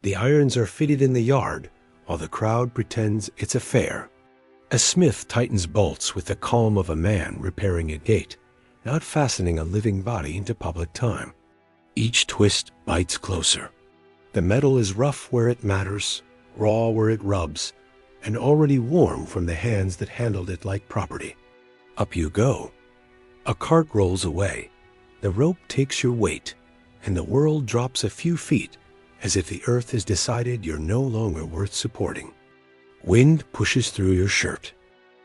The irons are fitted in the yard, while the crowd pretends it's a fair. A smith tightens bolts with the calm of a man repairing a gate, not fastening a living body into public time. Each twist bites closer. The metal is rough where it matters, raw where it rubs, and already warm from the hands that handled it like property. Up you go. A cart rolls away. The rope takes your weight, and the world drops a few feet as if the earth has decided you're no longer worth supporting. Wind pushes through your shirt.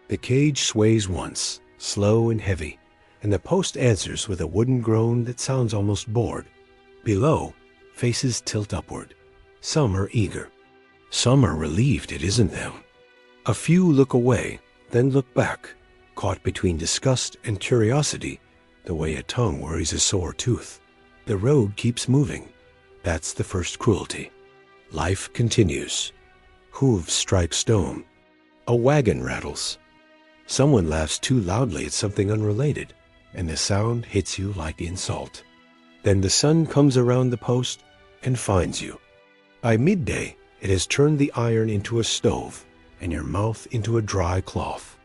The cage sways once, slow and heavy, and the post answers with a wooden groan that sounds almost bored. Below, faces tilt upward. Some are eager. Some are relieved it isn't them. A few look away, then look back, caught between disgust and curiosity, the way a tongue worries a sore tooth. The road keeps moving. That's the first cruelty. Life continues. Hooves strike stone. A wagon rattles. Someone laughs too loudly at something unrelated, and the sound hits you like insult. Then the sun comes around the post and finds you. By midday, it has turned the iron into a stove and your mouth into a dry cloth.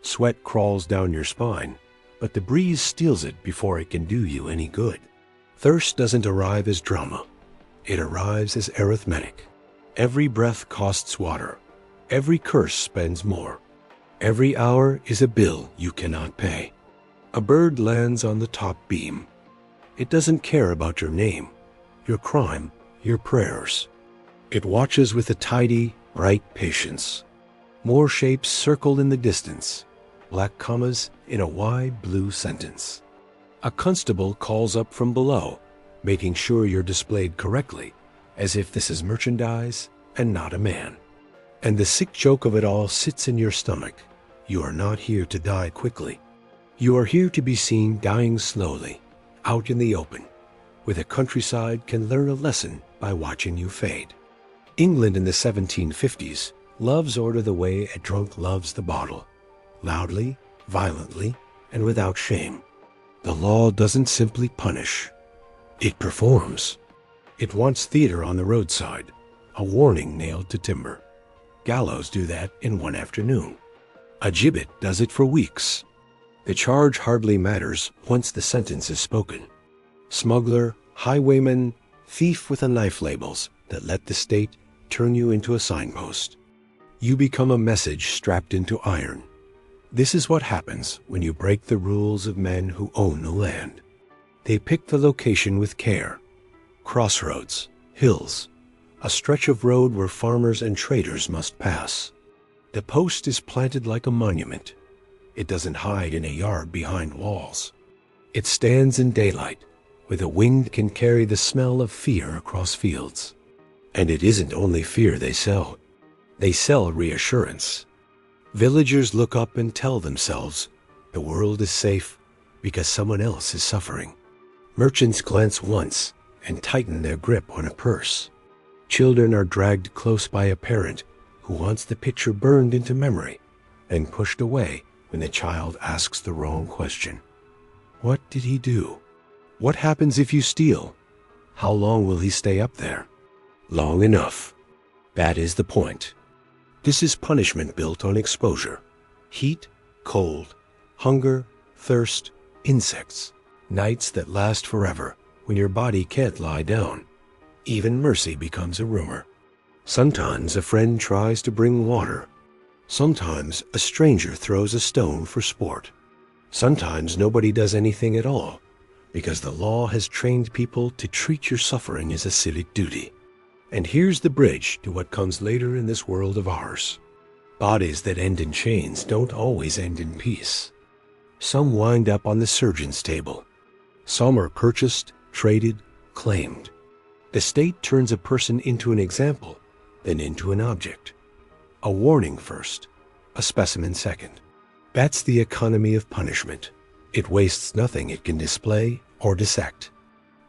Sweat crawls down your spine, but the breeze steals it before it can do you any good. Thirst doesn't arrive as drama. It arrives as arithmetic. Every breath costs water. Every curse spends more. Every hour is a bill you cannot pay. A bird lands on the top beam. It doesn't care about your name, your crime, your prayers. It watches with a tidy, bright patience. More shapes circle in the distance, black commas in a wide blue sentence. A constable calls up from below, making sure you're displayed correctly, as if this is merchandise and not a man. And the sick joke of it all sits in your stomach. You are not here to die quickly. You are here to be seen dying slowly, out in the open, where the countryside can learn a lesson by watching you fade. England in the 1750s loves order the way a drunk loves the bottle, loudly, violently, and without shame. The law doesn't simply punish. It performs. It wants theater on the roadside, a warning nailed to timber. Gallows do that in one afternoon. A gibbet does it for weeks. The charge hardly matters once the sentence is spoken. Smuggler, highwayman, thief with a knife labels that let the state turn you into a signpost. You become a message strapped into iron. This is what happens when you break the rules of men who own the land. They pick the location with care. Crossroads, hills, a stretch of road where farmers and traders must pass. The post is planted like a monument. It doesn't hide in a yard behind walls. It stands in daylight, where the wind can carry the smell of fear across fields. And it isn't only fear they sell. They sell reassurance. Villagers look up and tell themselves the world is safe because someone else is suffering. Merchants glance once and tighten their grip on a purse. Children are dragged close by a parent who wants the picture burned into memory and pushed away when the child asks the wrong question. What did he do? What happens if you steal? How long will he stay up there? Long enough. That is the point. This is punishment built on exposure. Heat, cold, hunger, thirst, insects. Nights that last forever when your body can't lie down. Even mercy becomes a rumor. Sometimes a friend tries to bring water. Sometimes a stranger throws a stone for sport. Sometimes nobody does anything at all because the law has trained people to treat your suffering as a civic duty. And here's the bridge to what comes later in this world of ours. Bodies that end in chains don't always end in peace. Some wind up on the surgeon's table. Some are purchased, traded, claimed. The state turns a person into an example, then into an object. A warning first, a specimen second. That's the economy of punishment. It wastes nothing it can display or dissect.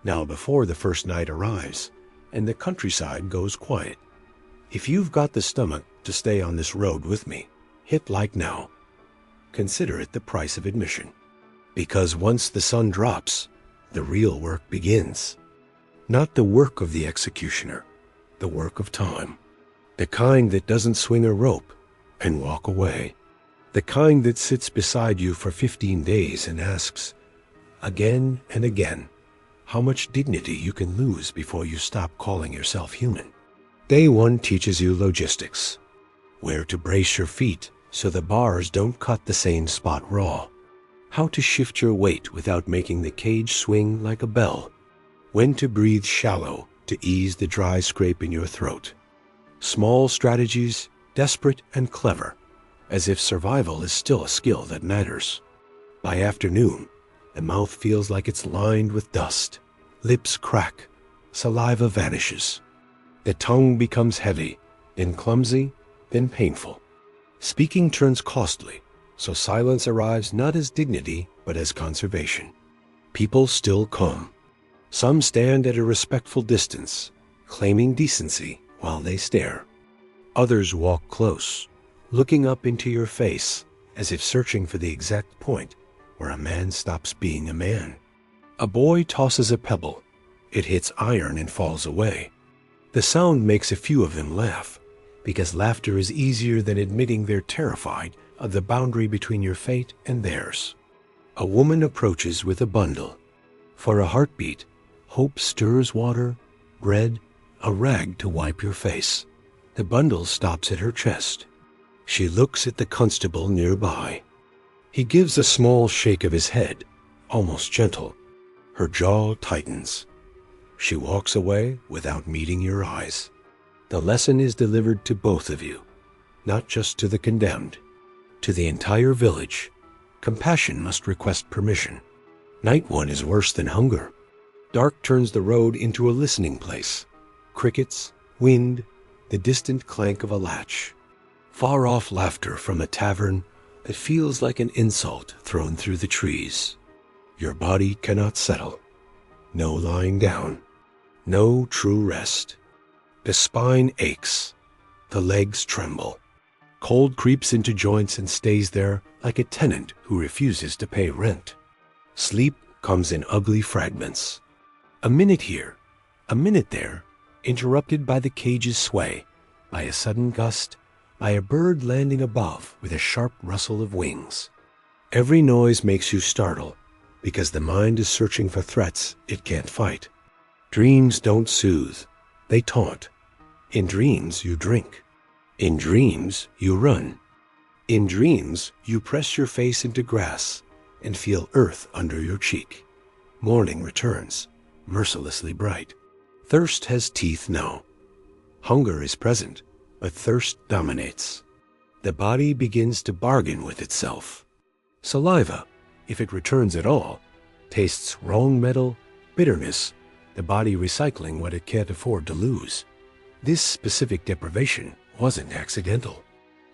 Now before the first night arrives, and the countryside goes quiet, if you've got the stomach to stay on this road with me, hit like now. Consider it the price of admission. Because once the sun drops, the real work begins. Not the work of the executioner, the work of time. The kind that doesn't swing a rope and walk away. The kind that sits beside you for 15 days and asks, again and again, how much dignity you can lose before you stop calling yourself human. Day 1 teaches you logistics. Where to brace your feet so the bars don't cut the same spot raw. How to shift your weight without making the cage swing like a bell. When to breathe shallow to ease the dry scrape in your throat. Small strategies, desperate and clever, as if survival is still a skill that matters. By afternoon, the mouth feels like it's lined with dust. Lips crack, saliva vanishes. The tongue becomes heavy, then clumsy, then painful. Speaking turns costly, so silence arrives not as dignity, but as conservation. People still come. Some stand at a respectful distance, claiming decency while they stare. Others walk close, looking up into your face as if searching for the exact point where a man stops being a man. A boy tosses a pebble. It hits iron and falls away. The sound makes a few of them laugh, because laughter is easier than admitting they're terrified of the boundary between your fate and theirs. A woman approaches with a bundle. For a heartbeat, hope stirs water, bread, a rag to wipe your face. The bundle stops at her chest. She looks at the constable nearby. He gives a small shake of his head, almost gentle. Her jaw tightens. She walks away without meeting your eyes. The lesson is delivered to both of you, not just to the condemned. To the entire village, compassion must request permission. Night 1 is worse than hunger. Dark turns the road into a listening place. Crickets, wind, the distant clank of a latch. Far-off laughter from a tavern that feels like an insult thrown through the trees. Your body cannot settle. No lying down. No true rest. The spine aches. The legs tremble. Cold creeps into joints and stays there like a tenant who refuses to pay rent. Sleep comes in ugly fragments. A minute here, a minute there, interrupted by the cage's sway, by a sudden gust, by a bird landing above with a sharp rustle of wings. Every noise makes you startle, because the mind is searching for threats it can't fight. Dreams don't soothe, they taunt. In dreams you drink. In dreams you run. In dreams you press your face into grass and feel earth under your cheek. Morning returns, mercilessly bright. Thirst has teeth now. Hunger is present, but thirst dominates. The body begins to bargain with itself. Saliva, if it returns at all, tastes wrong metal, bitterness, the body recycling what it can't afford to lose. This specific deprivation wasn't accidental.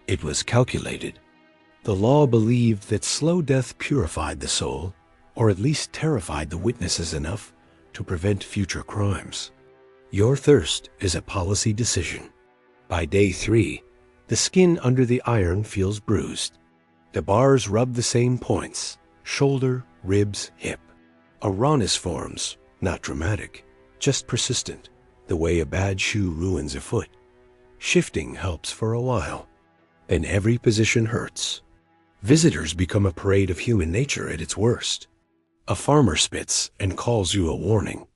It was calculated. The law believed that slow death purified the soul, or at least terrified the witnesses enough to prevent future crimes. Your thirst is a policy decision. By day 3, the skin under the iron feels bruised. The bars rub the same points, shoulder, ribs, hip. A rawness forms, not dramatic, just persistent, the way a bad shoe ruins a foot. Shifting helps for a while. Then every position hurts. Visitors become a parade of human nature at its worst. A farmer spits and calls you a warning.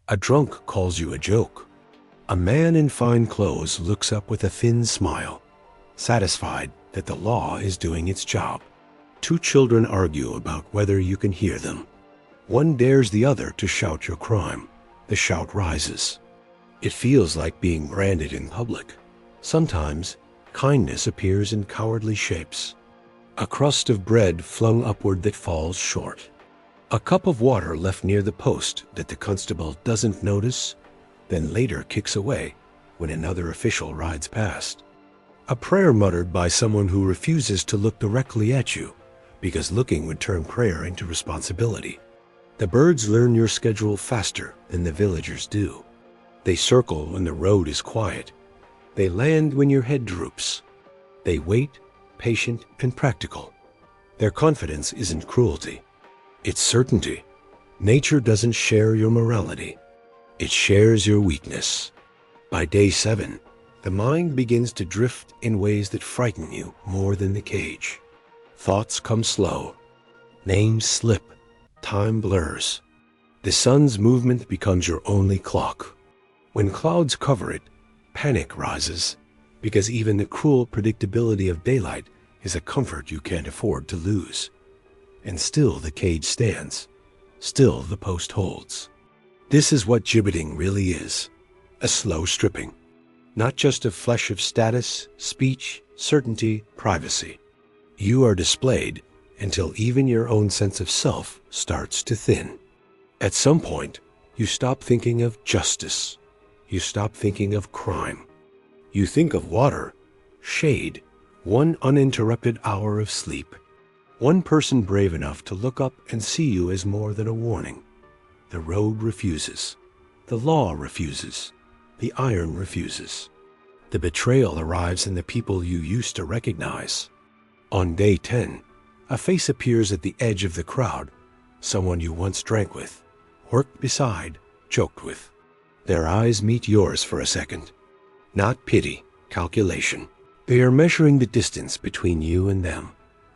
A drunk calls you a joke. A man in fine clothes looks up with a thin smile, satisfied that the law is doing its job. 2 children argue about whether you can hear them. One dares the other to shout your crime. The shout rises. It feels like being branded in public. Sometimes, kindness appears in cowardly shapes. A crust of bread flung upward that falls short. A cup of water left near the post that the constable doesn't notice, then later kicks away when another official rides past. A prayer muttered by someone who refuses to look directly at you, because looking would turn prayer into responsibility. The birds learn your schedule faster than the villagers do. They circle when the road is quiet. They land when your head droops. They wait, patient and practical. Their confidence isn't cruelty. It's certainty. Nature doesn't share your morality. It shares your weakness. By day 7, the mind begins to drift in ways that frighten you more than the cage. Thoughts come slow. Names slip. Time blurs. The sun's movement becomes your only clock. When clouds cover it, panic rises, because even the cruel predictability of daylight is a comfort you can't afford to lose. And still the cage stands. Still the post holds. This is what gibbeting really is. A slow stripping. Not just of flesh of status, speech, certainty, privacy. You are displayed until even your own sense of self starts to thin. At some point, you stop thinking of justice. You stop thinking of crime. You think of water, shade, one uninterrupted hour of sleep. One person brave enough to look up and see you as more than a warning. The road refuses. The law refuses. The iron refuses. The betrayal arrives in the people you used to recognize. On day 10, a face appears at the edge of the crowd, someone you once drank with, worked beside, joked with. Their eyes meet yours for a second. Not pity, calculation. They are measuring the distance between you and them,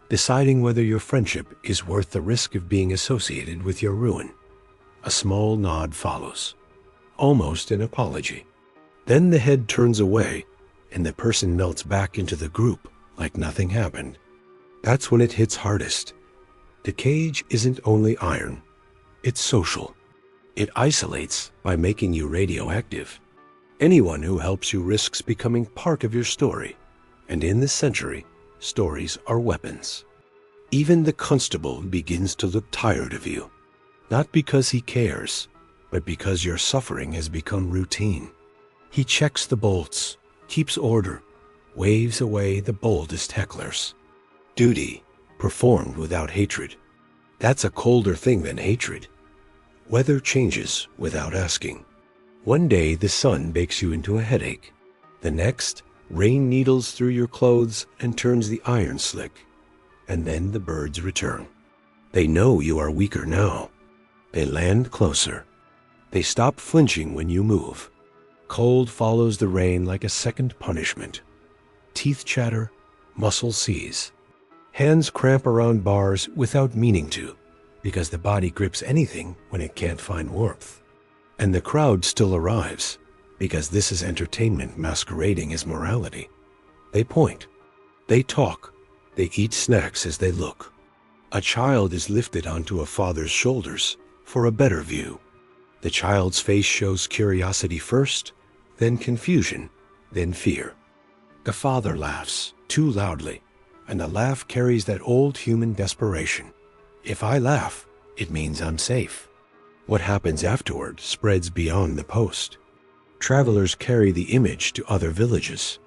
deciding whether your friendship is worth the risk of being associated with your ruin. A small nod follows, almost an apology. Then the head turns away, and the person melts back into the group like nothing happened. That's when it hits hardest. The cage isn't only iron, it's social. It isolates by making you radioactive. Anyone who helps you risks becoming part of your story, and in this century, stories are weapons. Even the constable begins to look tired of you, not because he cares, but because your suffering has become routine. He checks the bolts, keeps order, waves away the boldest hecklers. Duty, performed without hatred. That's a colder thing than hatred. Weather changes without asking. One day the sun bakes you into a headache. The next, rain needles through your clothes and turns the iron slick. And then the birds return. They know you are weaker now. They land closer. They stop flinching when you move. Cold follows the rain like a second punishment. Teeth chatter, muscle seize. Hands cramp around bars without meaning to, because the body grips anything when it can't find warmth. And the crowd still arrives, because this is entertainment masquerading as morality. They point. They talk. They eat snacks as they look. A child is lifted onto a father's shoulders for a better view. The child's face shows curiosity first, then confusion, then fear. The father laughs, too loudly, and the laugh carries that old human desperation. If I laugh, it means I'm safe. What happens afterward spreads beyond the post. Travelers carry the image to other villages.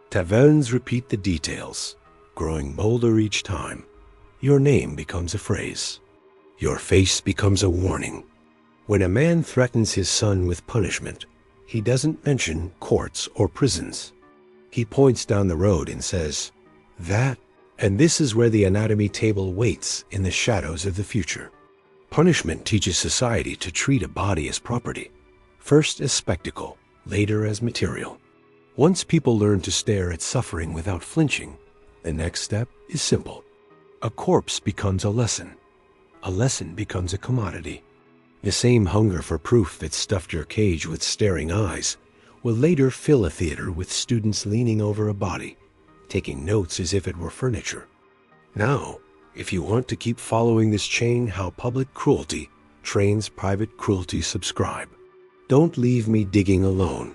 Taverns repeat the details, growing bolder each time. Your name becomes a phrase. Your face becomes a warning. When a man threatens his son with punishment, he doesn't mention courts or prisons. He points down the road and says, "That," and this is where the anatomy table waits in the shadows of the future. Punishment teaches society to treat a body as property, first as spectacle, later as material. Once people learn to stare at suffering without flinching, the next step is simple. A corpse becomes a lesson. A lesson becomes a commodity. The same hunger for proof that stuffed your cage with staring eyes will later fill a theater with students leaning over a body, taking notes as if it were furniture. Now, if you want to keep following this chain, how public cruelty trains private cruelty, subscribe. Don't leave me digging alone,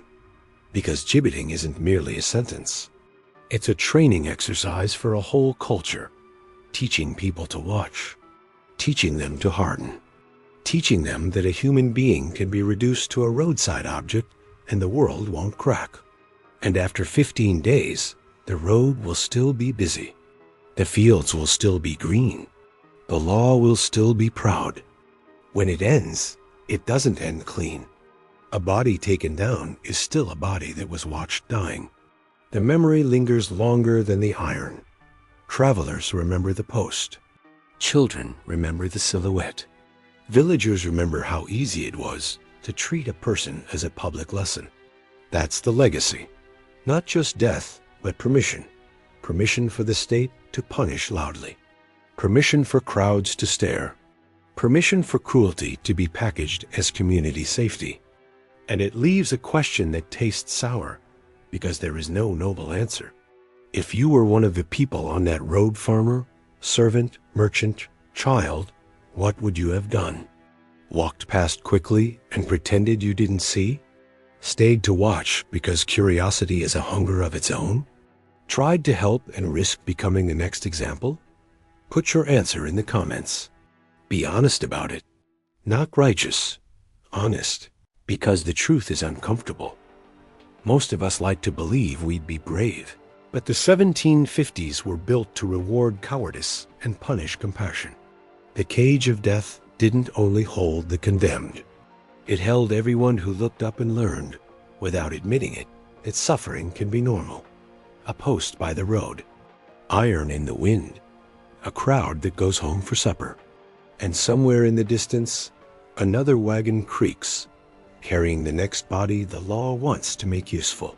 because gibbeting isn't merely a sentence. It's a training exercise for a whole culture, teaching people to watch, teaching them to harden. Teaching them that a human being can be reduced to a roadside object and the world won't crack. And after 15 days, the road will still be busy. The fields will still be green. The law will still be proud. When it ends, it doesn't end clean. A body taken down is still a body that was watched dying. The memory lingers longer than the iron. Travelers remember the post. Children remember the silhouette. Villagers remember how easy it was to treat a person as a public lesson. That's the legacy. Not just death, but permission. Permission for the state to punish loudly. Permission for crowds to stare. Permission for cruelty to be packaged as community safety. And it leaves a question that tastes sour, because there is no noble answer. If you were one of the people on that road, farmer, servant, merchant, child, what would you have done? Walked past quickly and pretended you didn't see? Stayed to watch because curiosity is a hunger of its own? Tried to help and risk becoming the next example? Put your answer in the comments. Be honest about it. Not righteous, honest, because the truth is uncomfortable. Most of us like to believe we'd be brave, but the 1750s were built to reward cowardice and punish compassion. The cage of death didn't only hold the condemned. It held everyone who looked up and learned, without admitting it, that suffering can be normal. A post by the road, iron in the wind, a crowd that goes home for supper. And somewhere in the distance, another wagon creaks, carrying the next body the law wants to make useful.